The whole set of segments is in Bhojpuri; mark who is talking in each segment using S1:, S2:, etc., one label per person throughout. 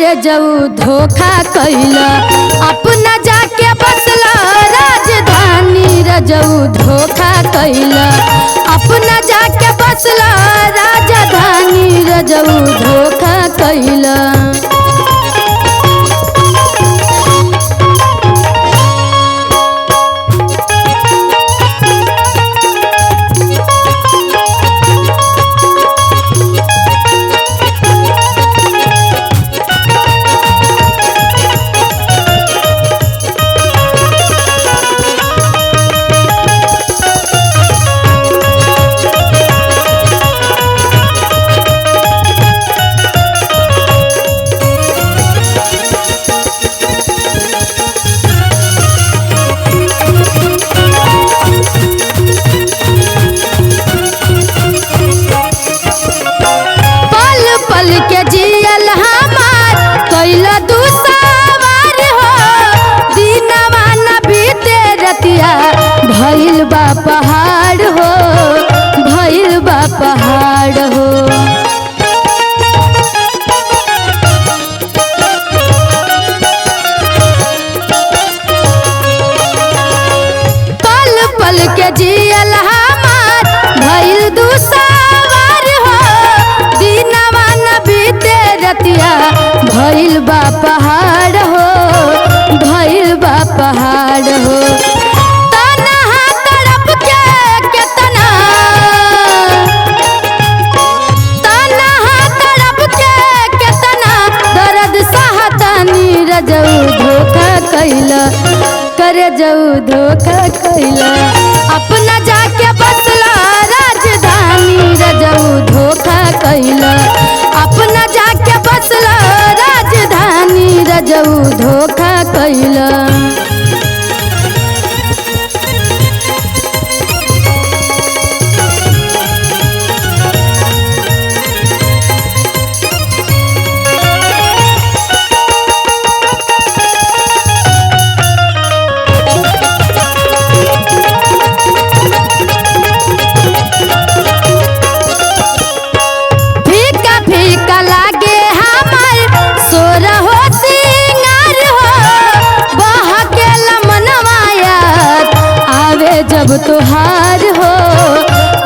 S1: करे जाऊ धोखा कैला अपना जाके बसला राजधानी रजऊ धोखा कैला अपना जाके बसला राजधानी रजऊ धोखा कैला। के जियल हमार कैला दुसवार हो दिनवा न बीते रतिया भइल बा पहाड़ हो भइल बा पहाड़ हो। पल पल के जियल हमार भइल दुसवार हो दिनवा रतिया भइल बा पहाड़ हो भइल बा पहाड़ हो। तनहा तड़प के केतना तनहा तड़प के केतना दर्द सहतानी रजऊ धोखा कैला करे जाऊ धोखा कैला अपना जाके बसला राजधानी रजऊ धोखा कैला अपना जाके बसला राजधानी रजऊ धोखा कैला। जब तुहार हो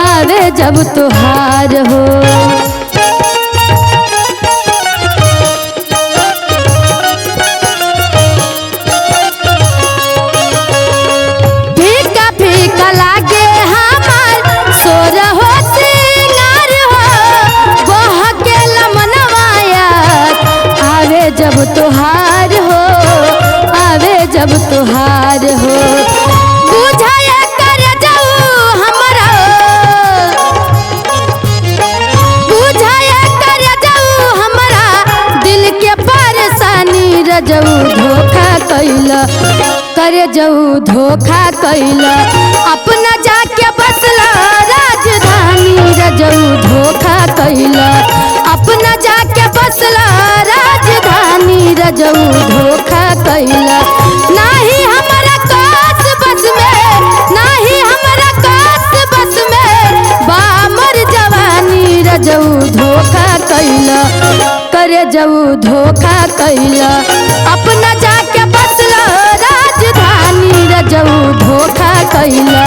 S1: आवे जब तुहार हो। फीका फीका लागे हमार सोर हो सिंगार हो बह के लमनवाया आवे जब तुहार हो आवे जब तुहार हो। बुझाया करे जाऊ हमरा बुझाया करे जाऊ हमरा दिल के परेशानी रजऊ धोखा कैला करे जाऊ धोखा कैला अपना जाके बसला राजधानी रजऊ धोखा कैला अपना जाके बसला राजधानी रजऊ धोखा कैला। नाही हमारा कास बस में नाही हमारा कास बस में बामर जवानी रजऊ धोखा कैला करे जाऊ धोखा कैला अपना जाके बसला राजधानी रजऊ धोखा कैला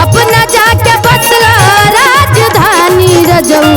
S1: अपना जाके बसला राजधानी रजऊ